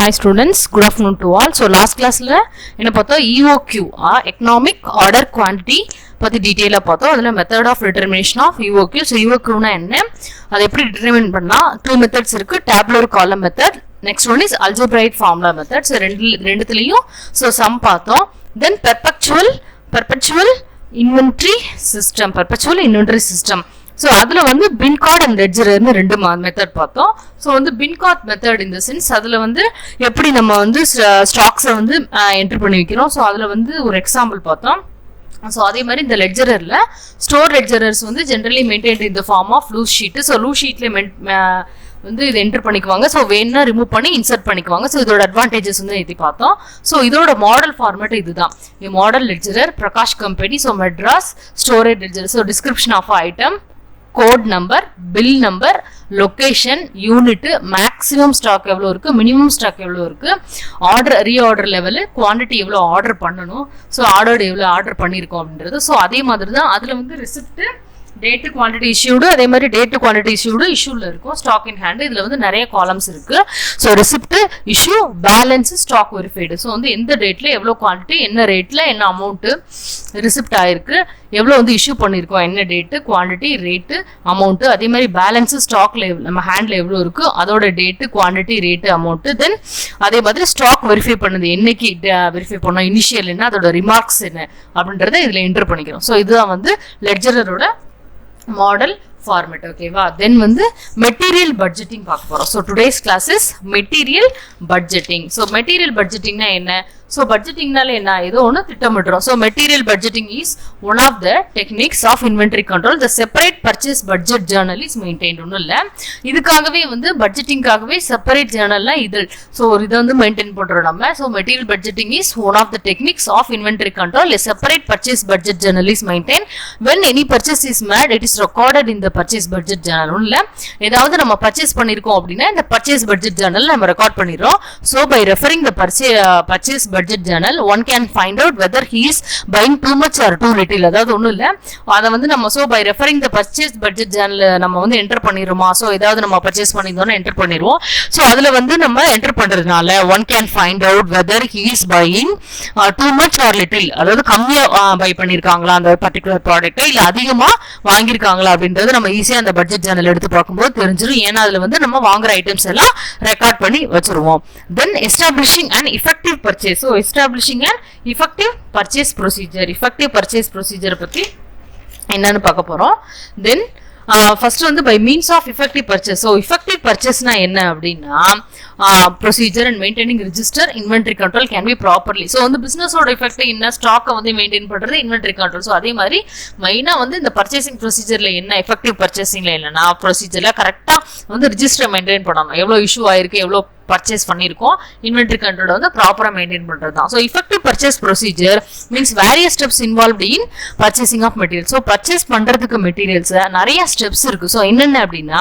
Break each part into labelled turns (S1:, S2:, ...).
S1: Hi students, good afternoon to all. So last class la என்ன பார்த்தோம் EOQ economic order quantity பத்தி டீடைலா பார்த்தோம். அதுல method of determination of EOQ. So EOQனா என்ன, அதை எப்படி டிட்டர்மின் பண்ணலாம்? டூ மெத்தட்ஸ் இருக்கு, tabular column method, next one is algebraic formula method. So ரெண்டுத்துலயும் ஸோ சம் பார்த்தோம். Then perpetual inventory system. So அதில் வந்து பின்கார்ட் அண்ட் லெட்ஜர்னு ரெண்டு மெத்தட் பார்த்தோம். ஸோ வந்து பின்கார்ட் மெத்தட் இந்த சென்ஸ் அதில் வந்து எப்படி நம்ம வந்து ஸ்டாக்ஸை வந்து என்ட்ரி பண்ணி வைக்கிறோம். ஸோ அதில் வந்து ஒரு எக்ஸாம்பிள் பார்த்தோம். ஸோ அதே மாதிரி இந்த லெட்ஜரில் ஸ்டோர் லெட்ஜரர்ஸ் வந்து ஜென்ரலி மெயின்டைன் இந்த form of loose sheet. So loose ஷீட்டில் வந்து இதை என்டர் பண்ணிக்குவாங்க. ஸோ வேணும்னா ரிமூவ் பண்ணி இன்சர்ட் பண்ணிக்குவாங்க. ஸோ இதோட அட்வான்டேஜஸ் வந்து எழுதி பார்த்தோம். ஸோ இதோட மாடல் ஃபார்மேட் இதுதான். Model ledger, Prakash company, so Madras storage ledger. So description of item, code number, bill number, location, unit, maximum stock எவ்வளோ இருக்குது, மினிமம் ஸ்டாக் எவ்வளோ இருக்குது, ஆர்டர் ரீஆர்டர் லெவலு, குவான்டிட்டி எவ்வளோ ஆர்டர் பண்ணணும், ஸோ ஆர்டர் எவ்வளோ ஆர்டர் பண்ணியிருக்கோம் அப்படின்றது. ஸோ அதே மாதிரி தான் அதில் வந்து ரிசிப்ட், டேட்டு, குவான்டிட்டி இஷ்யூடு, அதே மாதிரி டேட்டு குவான்டிட்டி இஷ்யூல இருக்கும். ஸ்டாக் இன் ஹேண்ட் இதில் வந்து நிறைய காலம்ஸ் இருக்கு. So receipt, issue, balance, stock verified. So வந்து எந்த டேட்ல எவ்வளோ குவான்டிட்டி, என்ன ரேட்ல என்ன அமௌண்ட்டு ரிசிப்ட் ஆயிருக்கு, எவ்வளோ வந்து இஷ்யூ பண்ணியிருக்கோம், என்ன டேட்டு, குவான்டிட்டி, ரேட்டு, அமௌண்ட்டு, அதே மாதிரி பேலன்ஸு ஸ்டாக்ல நம்ம ஹேண்ட்ல எவ்வளோ இருக்கு, அதோட டேட்டு, குவான்டிட்டி, ரேட்டு, அமௌண்ட்டு. தென் அதே மாதிரி ஸ்டாக் வெரிஃபை பண்ணது என்னைக்கு வெரிஃபை பண்ணோம், இனிஷியல் என்ன, அதோட ரிமார்க்ஸ் என்ன அப்படின்றத இதில் என்டர் பண்ணிக்கிறோம். ஸோ இதுதான் வந்து லெட்ஜரோட மாடல் ஃபார்மேட். ஓகேவா? தென் வந்து மெட்டீரியல் பட்ஜெட்டிங் பார்க்க போறோம். So today's class is material budgeting. So material பட்ஜெட்டிங்னா என்ன? ஸோ பட்ஜெட்டிங்னால என்ன, ஏதோ ஒன்று திட்டமிடுறோம். So material budgeting is one of the techniques of inventory control. The separate purchase budget journal is maintain. ஒன்றும் இல்லை, இதுக்காகவே வந்து பட்ஜெட்டிங்காகவே செப்பரேட் ஜேர்னல்லாம் இது. ஸோ ஒரு இதை வந்து மெயின்டைன் பண்ணுறோம் நம்ம. So material budgeting is one of the techniques of inventory control. A separate purchase budget journal is maintained. When any purchase is made, it is recorded in the purchase budget journal. ஒன்றும் இல்லை, ஏதாவது நம்ம purchase பண்ணியிருக்கோம் அப்படின்னா இந்த purchase budget journal நம்ம record பண்ணிடுறோம். So by referring the purchase budget journal one can find out whether he is buying too much or too little. அதாவது ஒன்றும் இல்லை, அதை வந்து நம்ம so by referring the purchase budget journal நம்ம வந்து என்டர் பண்ணிடுவோமா. ஸோ ஏதாவது நம்ம பர்ச்சேஸ் பண்ணியிருந்தோம்னா என்டர் பண்ணிடுவோம். ஸோ அதில் வந்து நம்ம என்டர் பண்ணுறதுனால one can find out whether he is buying too much or little, அதாவது கம்மியாக பை பண்ணியிருக்காங்களா அந்த பர்டிகுலர் ப்ராடக்ட்டை, இல்லை அதிகமாக வாங்கியிருக்காங்களா அப்படின்றது நம்ம ஈஸியாக அந்த பட்ஜெட் ஜேர்னல் எடுத்து பார்க்கும்போது தெரிஞ்சிடும். ஏன்னா அதில் வந்து நம்ம வாங்குற ஐட்டம்ஸ் எல்லாம் ரெக்கார்ட் பண்ணி வச்சிருவோம். Then establishing and effective purchase. So establishing and effective purchase procedure. Effective purchase ப்ரொசீஜரை பற்றி என்னன்னு பார்க்க போகிறோம். தென் ஃபர்ஸ்ட் வந்து by means of effective purchase. So effective பர்ச்சேஸ்னா என்ன அப்படின்னா procedure and maintaining register inventory control can be properly. So வந்து பிஸ்னஸோட எஃபெக்ட் என்ன, ஸ்டாக்கை வந்து மெயின்டைன் பண்ணுறது இன்வென்ட்ரி கண்ட்ரோல். ஸோ அதே மாதிரி மெயினாக வந்து இந்த பர்ச்சேசிங் ப்ரொசீஜரில் என்ன, எஃபெக்டிவ் பர்ச்சேசிங்கில் என்னன்னா ப்ரொசீஜரில் கரெக்டாக வந்து ரிஜிஸ்டர் மெயின்டைன் பண்ணணும். எவ்வளோ இஷ்யூ ஆயிருக்கு, எவ்வளோ பர்ச்சேஸ் பண்ணியிருக்கோம், இன்வென்ட்ரி கண்ட்ரோல் வந்து ப்ராப்பராக மெயின்டைன் பண்ணுறது தான். So effective purchase procedure means various steps involved in purchasing of material. So purchase பண்ணுறதுக்கு மெட்டீரியல்ஸ் நிறைய ஸ்டெப்ஸ் இருக்கு. ஸோ என்னென்ன அப்படின்னா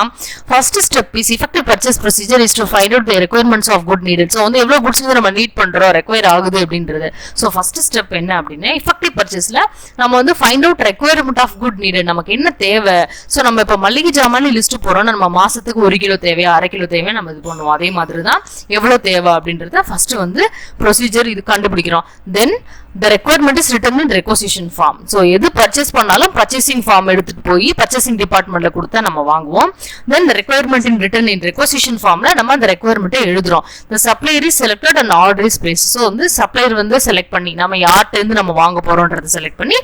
S1: first step is effective purchase procedure is to find out the requirements of good needed. So வந்து எவ்வளோ goods வந்து நம்ம NEET பண்ணுறோம், ரெக்வயர் ஆகுது அப்படின்றது. ஸோ ஃபர்ஸ்ட் ஸ்டெப் என்ன அப்படின்னா இஃபெக்டிவ் பர்ச்சேஸில் நம்ம வந்து find out requirement of good needed, நமக்கு என்ன தேவை. ஸோ நம்ம இப்போ மளிகை ஜாமான் லிஸ்ட் போகிறோம், நம்ம மாசத்துக்கு 1 கிலோ தேவையா, 1/2 கிலோ தேவையா நம்ம இது பண்ணுவோம். அதே மாதிரி தான் எவ்வளோ தேவை அப்படின்றத ஃபர்ஸ்ட் வந்து ப்ரொசீஜர் இது கண்டுபிடிக்கிறோம். தென் the requirement is written in requisition form. So எது பர்ச்சேஸ் பண்ணாலும் பர்ச்சேசிங் ஃபார்ம் எடுத்துட்டு போய் பர்ச்சேசிங் டிபார்ட்மெண்ட்ல கொடுத்தா நம்ம வாங்குவோம். Then the requirement in written in requisition formல நம்ம அந்த ரெக்யர்மெண்ட்டை எழுதுறோம். The supplier is selected and order is placed. So வந்து சப்ளையர் வந்து செலக்ட் பண்ணி நம்ம யார்கிட்ட இருந்து நம்ம வாங்க போறோம்ன்றதை செலக்ட் பண்ணி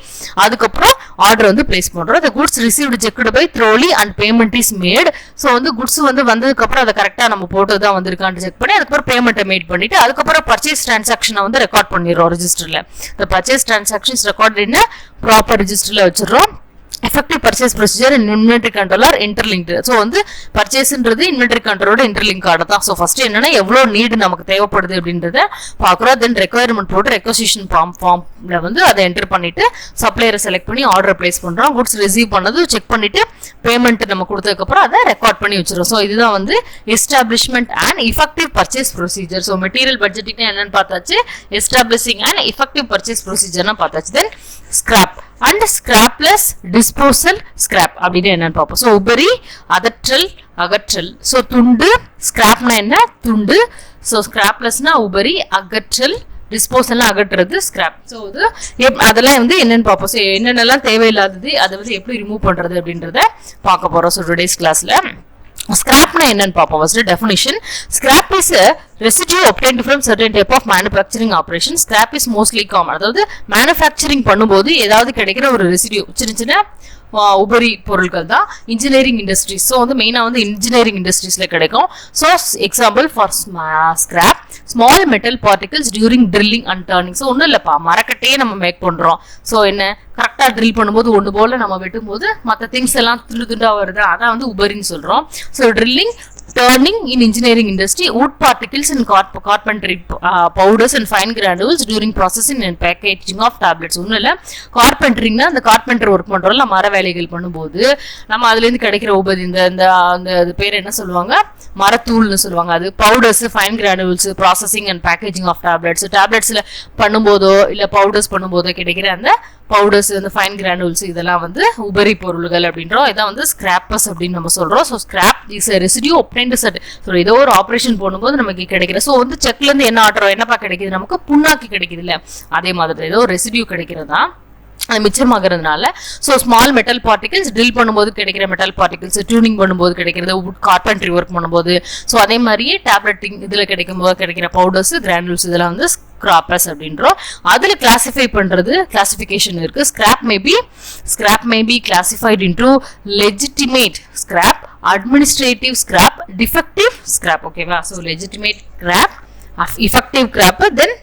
S1: அதுக்கப்புறம் ஆர்டர் வந்து பிளேஸ் பண்றோம். The goods received checked by thoroughly and payment is made. So வந்து குட்ஸ் வந்து வந்ததுக்கு அப்புறம் அதை கரெக்டா நம்ம போட்டதுதான் வந்திருக்கான்னு செக் பண்ணி அதுக்கப்புறம் பேமெண்ட்டை மேட் பண்ணிட்டு அதுக்கப்புறம் பர்ச்சேஸ் டிரான்சாக்ஷனை வந்து ரெக்கார்ட் பண்ணிடுறோம் ரெஜிஸ்டர்ல. The purchase transaction is recorded in a proper register la vechirrom. effective purchase procedure and inventory control are interlinked. So வந்து பர்ச்சேஸ்ன்றது இன்வென்டரி கண்ட்ரோலோட இன்டர்லிங்க் ஆட தான். ஸோ ஃபர்ஸ்ட் என்னன்னா எவ்வளோ நீடு நமக்கு தேவைப்படுது அப்படின்றத பார்க்குறோம். தென் ரெக்யர்மெண்ட் போட்டு ரெக்வசிஷன் ஃபார்ம்ல வந்து அதை என்டர் பண்ணிட்டு சப்ளையரை செலக்ட் பண்ணி ஆர்டர் பிளேஸ் பண்றோம். குட்ஸ் ரிசீவ் பண்ணது செக் பண்ணிட்டு பேமெண்ட் நம்ம கொடுத்ததுக்கப்புறம் அதை ரெக்கார்ட் பண்ணி வச்சிடும். ஸோ இதுதான் வந்து establishment and effective purchase procedure. So material budgeting என்னன்னு பார்த்தாச்சு, எஸ்டாப்ளிஷிங் அண்ட் இஃபெக்டிவ் பர்ச்சேஸ் ப்ரொசீஜர்னா பார்த்தாச்சு. தென் ஸ்கிராப் அண்ட் ஸ்கிராப்லெஸ் டிஸ்போசல். ஸ்கிராப் அப்படின்னு என்னன்னு பார்ப்போம். ஸோ உபரி, அகற்றல். ஸோ துண்டு, ஸ்கிராப்னா என்ன, துண்டு, ஸோ ஸ்கிராப்லெஸ்னா உபரி, அகற்றல், டிஸ்போசல்லாம் அகற்றுறது ஸ்கிராப். ஸோ இது அதெல்லாம் வந்து என்னென்னு பார்ப்போம். ஸோ என்னென்னலாம் தேவையில்லாதது அதை வந்து எப்படி ரிமூவ் பண்ணுறது அப்படின்றத பார்க்க போகிறோம். ஸோ டுடேஸ் கிளாஸில் ஸ்கிராப்னா என்னன்னு பார்ப்போம். First definition. Scrap is residue obtained from certain type of manufacturing operations. Scrap is mostly common. அதாவது மேனுஃபேக்சரிங் பண்ணும்போது ஏதாவது கிடைக்கிற ஒரு ரெசிடியூ, சின்ன சின்ன உபரி பொருட்கள் தான் இன்ஜினியரிங் இண்டஸ்ட்ரீஸ். ஸோ வந்து மெயினாக வந்து இன்ஜினியரிங் இண்டஸ்ட்ரீஸ்ல கிடைக்கும். So example for scrap small metal particles during drilling and turning. So ஒன்றும் இல்லைப்பா, மரக்கட்டையே நம்ம மேக் பண்ணுறோம். ஸோ என்ன கரெக்டாக ட்ரில் பண்ணும்போது ஒன்று போல் நம்ம வெட்டும் போது மற்ற திங்ஸ் எல்லாம் துண்டு துண்டாக வருது, அதான் வந்து உபரின்னு சொல்கிறோம். So drilling, turning in engineering industry, wood particles and carpentry powders and fine granules during processing and packaging of tablets. ஒன்றும் இல்லை, கார்பென்ட்ரிங்னா அந்த கார்பெண்டர் ஒர்க் பண்ணுறோம்ல, மர வேலைகள் பண்ணும்போது நம்ம அதுலேருந்து கிடைக்கிற உபரி, இந்த பேர் என்ன சொல்லுவாங்க, மரத்தூள்னு சொல்லுவாங்க. அது powders, fine granules, processing and packaging of tablets. டேப்லெட்ஸில் பண்ணும்போதோ இல்லை பவுடர்ஸ் பண்ணும்போதோ கிடைக்கிற அந்த பவுடர்ஸ், அந்த ஃபைன் கிரானுவல்ஸ், இதெல்லாம் வந்து உபரி பொருள்கள் அப்படின்றோம். இதான் வந்து ஸ்கிராப்பஸ் அப்படின்னு நம்ம சொல்கிறோம். So scrap is residue obtained set. So ஏதோ ஒரு ஆப்ரேஷன் போடும்போது நமக்கு கிடைக்கிற, ஸோ வந்து செக்லேருந்து என்ன ஆட்டுறோம், என்னப்பா கிடைக்குது, நமக்கு புண்ணாக்கி கிடைக்குது இல்லை, அதே மாதிரி ஏதோ ரெசிடியூ கிடைக்கிறதா அது மிச்சமாகிறதுனால. So small metal particles drill பண்ணும்போது கிடைக்கிற மெட்டல் பார்ட்டிகல்ஸ், டியூனிங் பண்ணும்போது கிடைக்கிறது, கார்பென்ட்ரி ஒர்க் பண்ணும்போது, ஸோ அதே மாதிரியே டேப்லெட்டிங் இதில் கிடைக்கும்போது கிடைக்கிற பவுடர்ஸ், கிரானுல்ஸ், இதெல்லாம் வந்து ஸ்கிராப்பஸ் அப்படின்றோம். அதில் கிளாசிஃபை பண்ணுறது கிளாசிஃபிகேஷன் இருக்கு. Scrap may be classified into legitimate scrap, administrative scrap, defective scrap. ஓகேவா? So legitimate scrap, effective scrap, then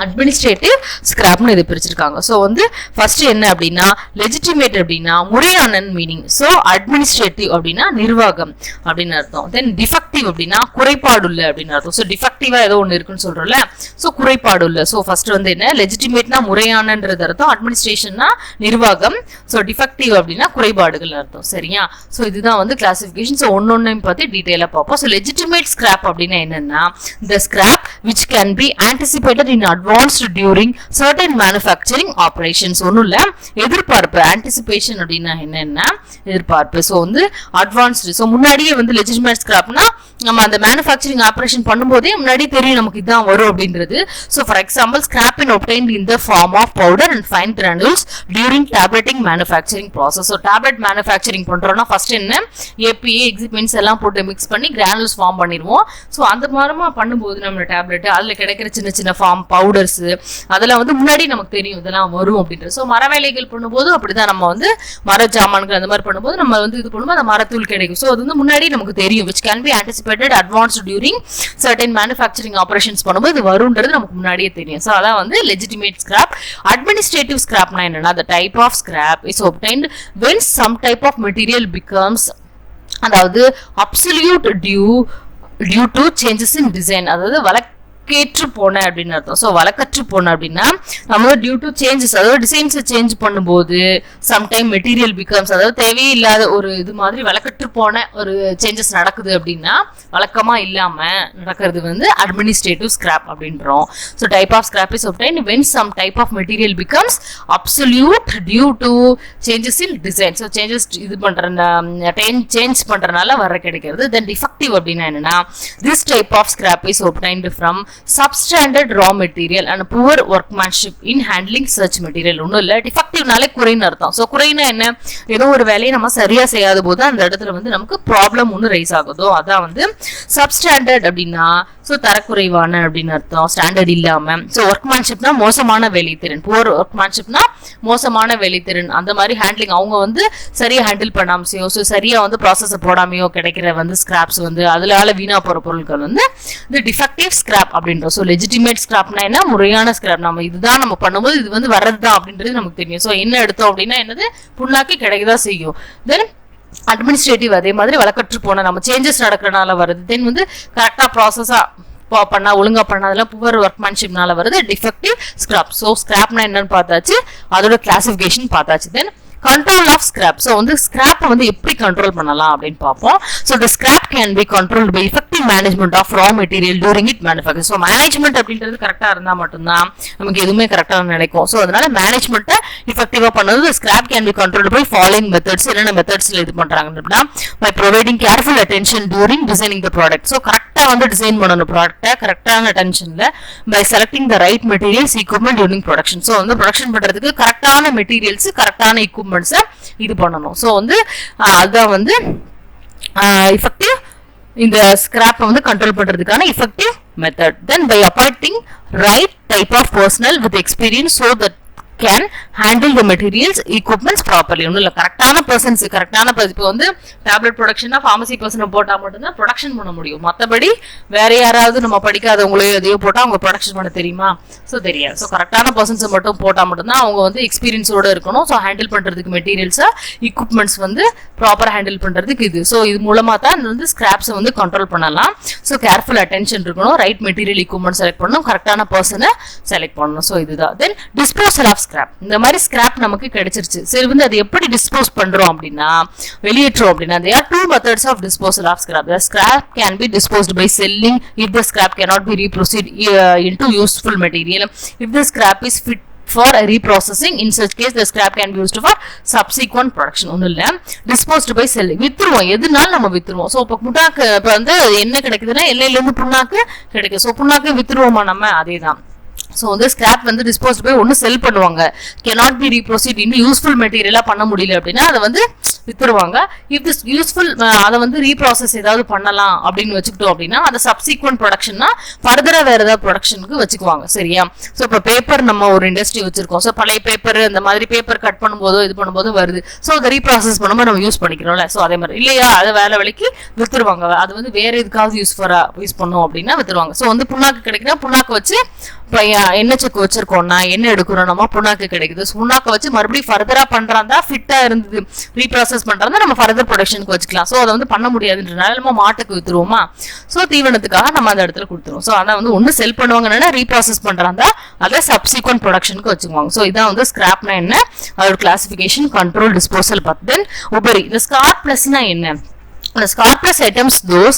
S1: administrative ஸ்கிராப்னு இது பிரிச்சிருக்காங்க. ஸோ வந்து ஃபர்ஸ்ட் என்ன அப்படின்னா, லெஜிட்டிமேட் அப்படின்னா முறையான மீனிங். ஸோ அட்மினிஸ்ட்ரேட்டிவ் அப்படின்னா நிர்வாகம் அப்படின்னு அர்த்தம். தென் டிஃபெக்டிவ் அப்படின்னா குறைபாடுள்ள அப்படின்னு அர்த்தம். ஸோ டிஃபெக்டிவா ஏதோ ஒன்று இருக்குன்னு சொல்றோம்ல, ஸோ குறைபாடுள்ள. ஸோ ஃபர்ஸ்ட் வந்து என்ன, லெஜிட்டிமேட்னா முறையானன்றது அர்த்தம், அட்மினிஸ்ட்ரேஷன்னா நிர்வாகம், ஸோ டிஃபெக்டிவ் அப்படின்னா குறைபாடுகள் அர்த்தம். சரியா? ஸோ இதுதான் வந்து கிளாசிஃபிகேஷன். ஸோ ஒன்னொன்னையும் பத்தி டீட்டெயிலாக பார்ப்போம். ஸோ லெஜிட்டிமேட் ஸ்கிராப் அப்படின்னா என்னன்னா, the scrap which can be anticipated in advance during certain manufacturing operations. ஒன்றும் இல்லை, எதிர்பார்ப்பு, ஆன்டிசிபேஷன் அப்படின்னா என்னன்னா எதிர்பார்ப்பு. ஸோ வந்து அட்வான்ஸ்டு, ஸோ முன்னாடியே வந்து லெஜிட்டிமேட் ஸ்கிராப்னா நம்ம அந்த மேனுஃபேக்சரிங் ஆப்ரேஷன் பண்ணும்போதே முன்னாடி தெரியும் நமக்கு இதுதான் வரும் அப்படின்றது. So for example scrap obtained in the form of powder and fine granules during tableting manufacturing process. So tablet manufacturing பண்றோம்னா ஃபர்ஸ்ட் என்ன, ஏபிஏ எக்ஸிபியன்ஸ் எல்லாம் போட்டு மிக்ஸ் பண்ணி கிரானுல்ஸ் ஃபார்ம் பண்ணிடுவோம். ஸோ அந்த மாதிரிமா பண்ணும்போது நம்ம டேப்லெட் அதில் கிடைக்கிற சின்ன சின்ன ஃபார்ம் பவுடர்ஸ் அதெல்லாம் வந்து முன்னாடி நமக்கு தெரியும் இதெல்லாம் வரும் அப்படின்றது. ஸோ மர வேலைகள் பண்ணும்போது அப்படிதான், நம்ம வந்து மர ஜாமான்கள் அந்த மாதிரி பண்ணும்போது நம்ம வந்து இது பண்ணும்போது அந்த மரத்தூள் கிடைக்கும். ஸோ அது வந்து முன்னாடி நமக்கு தெரியும், which can be anticipated advanced during certain manufacturing operations பண்ணும்போது இது வரும்ன்றது நமக்கு முன்னாடியே தெரியும். ஸோ அதான் வந்து legitimate scrap. Administrative scrapனா என்னன்னா, the type of scrap is obtained when some type of material becomes, அதாவது absolute due to changes in design, அதாவது வழக்கேற்று போன அப்படின்னு அர்த்தம். ஸோ வழக்கற்று போன அப்படின்னா நம்ம டியூ டு சேஞ்சஸ், அதாவது டிசைன்ஸ் சேஞ்ச் பண்ணும்போது சம்டைம் மெட்டீரியல் பிகம்ஸ், அதாவது தேவையில்லாத ஒரு இது மாதிரி வழக்கற்று போன ஒரு சேஞ்சஸ் நடக்குது அப்படின்னா வழக்கமா இல்லாம நடக்கிறது வந்து அட்மினிஸ்ட்ரேட்டிவ் ஸ்கிராப் அப்படின்றோம். So type of scrap is obtained when some type of material becomes absolute due to changes in design. So changes இது சேஞ்ச் பண்றதுனால வர கிடைக்கிறது. தென் டிஃபெக்டிவ் அப்படின்னா என்னன்னா, this type of scrap is obtained from substandard raw material and poor workmanship in handling such material. ஒன்றும் இல்லை, டிஃபெக்டிவ்னாலே குறைன்னு அர்த்தம். ஸோ குறைனா என்ன, ஏதோ ஒரு வேலையை நம்ம சரியா செய்யாத போது அந்த இடத்துல வந்து நமக்கு ப்ராப்ளம் ஒன்று ரைஸ் ஆகுதோ அதான் வந்து சப்ஸ்டாண்டர்ட் அப்படின்னா. ஸோ தரக்குறைவான அப்படின்னு அர்த்தம், ஸ்டாண்டர்ட் இல்லாம. ஸோ ஒர்க்மேன்ஷிப்னா மோசமான வேலைத்திறன், புவர் ஒர்க்மேன்ஷிப்னா மோசமான வேலைத்திறன், அந்த மாதிரி ஹேண்ட்லிங் அவங்க வந்து சரியா ஹேண்டில் பண்ணாமையோ, ஸோ சரியா வந்து ப்ராசஸ் போடாமையோ கிடைக்கிற வந்து ஸ்கிராப்ஸ் வந்து அதனால வீணா போற பொருட்கள் வந்து இந்த டிஃபெக்டிவ் ஸ்கிராப் அப்படின்றோம். ஸோ லெஜிட்டிமேட் ஸ்கிராப்னா என்ன, முறையான ஸ்கிராப், நம்ம இதுதான் நம்ம பண்ணும்போது இது வந்து வர்றதுதான் அப்படின்றது நமக்கு தெரியும். ஸோ என்ன எடுத்தோம் அப்படின்னா என்னது, புண்ணாக்கி கிடைக்கதான் செய்யும். தென் அட்மினிஸ்ட்ரேட்டிவ் அதே மாதிரி வழக்கற்று போன நம்ம சேஞ்சஸ் நடக்கிறனால வருது. தென் வந்து கரெக்டா ப்ராசஸா பண்ணா ஒழுங்கா பண்ணாதெல்லாம் புவர் ஒர்க்மேன்ஷிப்னால வருது டிஃபெக்டிவ் ஸ்கிராப். ஸோ ஸ்கிராப்னா என்னன்னு பார்த்தாச்சு, அதோட கிளாசிஃபிகேஷன் பார்த்தாச்சு. Then control of scrap. So வந்து ஸ்கிராப்பை வந்து எப்படி கண்ட்ரோல் பண்ணலாம் அப்படின்னு பார்ப்போம். So the scrap can be controlled by effective effective management of raw material during it manufacture. So management அப்படின்றது கரெக்டா இருந்தா மட்டும்தான் நமக்கு எதுவுமே கரெக்டா நடக்கும். ஸோ அதனால மேனேஜ்மெண்ட்டை இஃபெக்டிவா பண்ணது scrap can be controlled by following methods. என்னென்ன மெத்தட்ஸ்ல இது பண்றாங்க அப்படின்னா by providing careful attention during designing the product. So கரெக்டா வந்து டிசைன் பண்ணணும் ப்ராடக்ட்டை கரெக்டான அட்டென்ஷன்ல by selecting the right materials equipment during production. So வந்து ப்ரொடக்ஷன் பண்றதுக்கு கரெக்டான மெட்டீரியல்ஸ் கரெக்டான equipments இது பண்ணணும். ஸோ வந்து அதுதான் வந்து effective இந்த ஸ்கிராப் வந்து கண்ட்ரோல் பண்றதுக்கான effective method. Then by appointing right type of personnel with experience so that can handle the materials equipments properly. ஒன்றும் இல்லை, கரெக்டான பர்சன்ஸ் கரெக்டான இப்போ வந்து டேப்லெட் ப்ரொடக்ஷன்னா ஃபார்மசி பர்சனை போட்டால் மட்டும்தான் ப்ரொடக்ஷன் பண்ண முடியும். மற்றபடி வேற யாராவது நம்ம படிக்காதவங்களையோ எதையோ போட்டால் அவங்க ப்ரொடக்ஷன் பண்ண தெரியுமா? ஸோ தெரியாது. ஸோ கரெக்டான பர்சன்ஸை மட்டும் போட்டால் மட்டும்தான் அவங்க வந்து எக்ஸ்பீரியன்ஸோட இருக்கணும். ஸோ ஹேண்டில் பண்ணுறதுக்கு மெட்டீரியல்ஸை equipments வந்து ப்ராப்பராக ஹேண்டில் பண்ணுறதுக்கு இது. ஸோ இது மூலமாக தான் வந்து ஸ்கிராப்ஸை வந்து கண்ட்ரோல் பண்ணலாம். ஸோ கேர்ஃபுல் அட்டென்ஷன் இருக்கணும், ரைட் மெட்டீரியல் equipment செலக்ட் பண்ணணும், கரெக்டான பர்சனை செலக்ட் பண்ணணும். ஸோ இதுதான். தென் டிஸ்போசல் ஆஃப் ஸ்கிராப். இந்த மாதிரி ஸ்கிராப் நமக்கு கிடைச்சிருச்சு, சரி வந்து அது எப்படி டிஸ்போஸ் பண்றோம் அப்படின்னா வெளியேற்றோம் அப்படின்னா there are two methods of disposal of scrap. The scrap can be disposed by selling if the scrap cannot be reprocessed into useful material. If the scrap is fit for reprocessing, in such case the scrap can be used for subsequent production. ஒன்றும் இல்லை, disposed by selling. வித்துருவோம், எதுனாலும் நம்ம வித்துருவோம். So இப்போ புண்ணாக்கு இப்போ வந்து என்ன கிடைக்குதுன்னா எண்ணெயிலேருந்து புண்ணாக்கு கிடைக்கும். ஸோ புண்ணாக்கு வித்துருவோமா நம்ம? அதே தான். ஸோ வந்து ஸ்கிராப் வந்து டிஸ்போஸ்ட் போய் ஒன்று செல் பண்ணுவாங்க, cannot be reprocessed இன்னும் யூஸ்ஃபுல் மெட்டீரியலாக பண்ண முடியல அப்படின்னா அதை வந்து வித்துருவாங்க. இஃப் திஸ் யூஸ்ஃபுல் அதை வந்து ரீப்ராசஸ் ஏதாவது பண்ணலாம் அப்படின்னு வச்சுக்கிட்டோம் அப்படின்னா அதை சப்சீக்வெண்ட் ப்ரொடக்ஷன்னா ஃபர்தராக வேறு ஏதாவது ப்ரொடக்ஷனுக்கு வச்சுக்குவாங்க. சரியா? ஸோ இப்போ பேப்பர் நம்ம ஒரு இண்டஸ்ட்ரி வச்சிருக்கோம். ஸோ பழைய பேப்பர் இந்த மாதிரி பேப்பர் கட் பண்ணும்போதோ இது பண்ணும்போது வருது. ஸோ அதை ரீப்ராசஸ் பண்ணும்போது நம்ம யூஸ் பண்ணிக்கிறோம்ல. ஸோ அதே மாதிரி இல்லையா, அதை வேலை வேலைக்கு வித்துருவாங்க. அது வந்து வேற எதுக்காவது யூஸ் பண்ணோம் அப்படின்னா வித்துருவாங்க. ஸோ வந்து புண்ணாக்கு கிடைக்குன்னா புண்ணாக்கு வச்சு இப்போ எண்ணெய் செக்கு வச்சிருக்கோம்னா எண்ணெய் எடுக்கிறோம் நம்ம, புண்ணாக்கு கிடைக்குது. புண்ணாக்கை வச்சு மறுபடியும் ஃபர்தரா பண்றாந்தா ஃபிட்டா இருந்தது ரீப்ராசஸ் பண்றாந்தா நம்ம ஃபர்தர் ப்ரொடக்ஷனுக்கு வச்சுக்கலாம். ஸோ அதை வந்து பண்ண முடியாதுன்றனால நம்ம மாட்டுக்கு வித்துருவோமா? ஸோ தீவனத்துக்காக நம்ம அந்த இடத்துல கொடுத்துருவோம். ஸோ அதை வந்து ஒன்று செல் பண்ணுவாங்கன்னா ரீப்ராசஸ் பண்றாந்தா அதை சப்சீக்வெண்ட் ப்ரொடக்ஷனுக்கு வச்சுக்குவாங்க. ஸோ இதான் வந்து ஸ்கிராப்னா என்ன, அதோட கிளாசிஃபிகேஷன், கண்ட்ரோல், டிஸ்போசல் பார்த்து. தென் உபரி. இந்த ஸ்கார் பிளஸ்னா என்ன? The scar plus items, those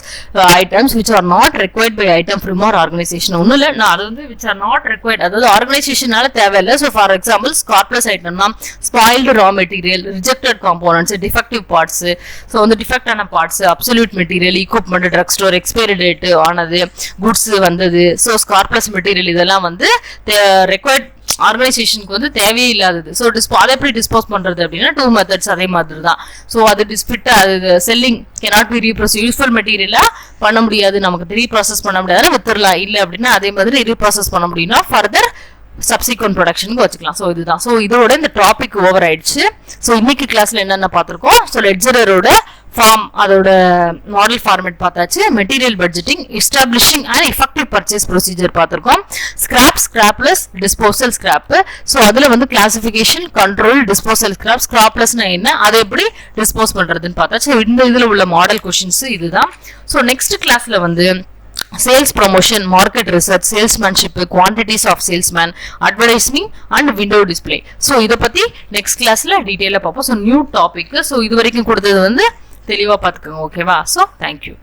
S1: items which are not required by item firm or organization. ஒன்றும் இல்லை, நான் அது வந்து which are not required, அதாவது ஆர்கனைசேஷனால தேவையில்லை. So for example scar plus ஐட்டம்னா spoiled raw material, rejected components, defective parts, so வந்து டிஃபெக்டான parts, absolute material, equipment, drug store, expiry date ஆனது, குட்ஸ் வந்தது. ஸோ ஸ்கார் பிளஸ் மெட்டீரியல் இதெல்லாம் வந்து ரெக்வயர்ட் ஆர்கனைசேஷனுக்கு வந்து தேவையே இல்லாதது. ஸோ அதை எப்படி டிஸ்போஸ் பண்றது அப்படின்னா டூ மெத்தட்ஸ் அதே மாதிரி தான். ஸோ அது டிஸ்பிட்டா அது selling cannot be reprocessed, useful மெட்டீரியலா பண்ண முடியாது, நமக்கு ரீப்ராசஸ் பண்ண முடியாது, வித்துடலாம். இல்லை அப்படின்னா அதே மாதிரி ரீப்ராசஸ் பண்ண முடியும்னா ஃபர்தர் சப்சிக்வெண்ட் ப்ரொடக்ஷனுக்கு வச்சுக்கலாம். ஸோ இதுதான். ஸோ இதோட இந்த டாபிக் ஓவர் ஆயிடுச்சு. ஸோ இன்னைக்கு கிளாஸ்ல என்னென்ன பார்த்துருக்கோம்? ஸோ லெட்ஜரோட ஃபார்ம், அதோட மாடல் ஃபார்மேட் பார்த்தாச்சு, material budgeting, establishing and effective purchase procedure பார்த்துருக்கோம், scrap, scrapless, disposal scrap. So அதில் வந்து கிளாசிஃபிகேஷன், கண்ட்ரோல், டிஸ்போசல் ஸ்கிராப், ஸ்கிராப்லெஸ்னா என்ன, அதை எப்படி டிஸ்போஸ் பண்ணுறதுன்னு பார்த்தாச்சு. இந்த இதில் உள்ள மாடல் கொஷின்ஸ் இதுதான். ஸோ நெக்ஸ்ட் கிளாஸில் வந்து sales promotion, market research, salesmanship, quantities of salesman, advertising and window display. So இதை பற்றி நெக்ஸ்ட் கிளாஸில் டீட்டெயிலாக பார்ப்போம். So new topic. ஸோ இது வரைக்கும் கொடுத்தது வந்து தெளிவாக பார்த்துக்கோங்க. ஓகேவா? So thank you.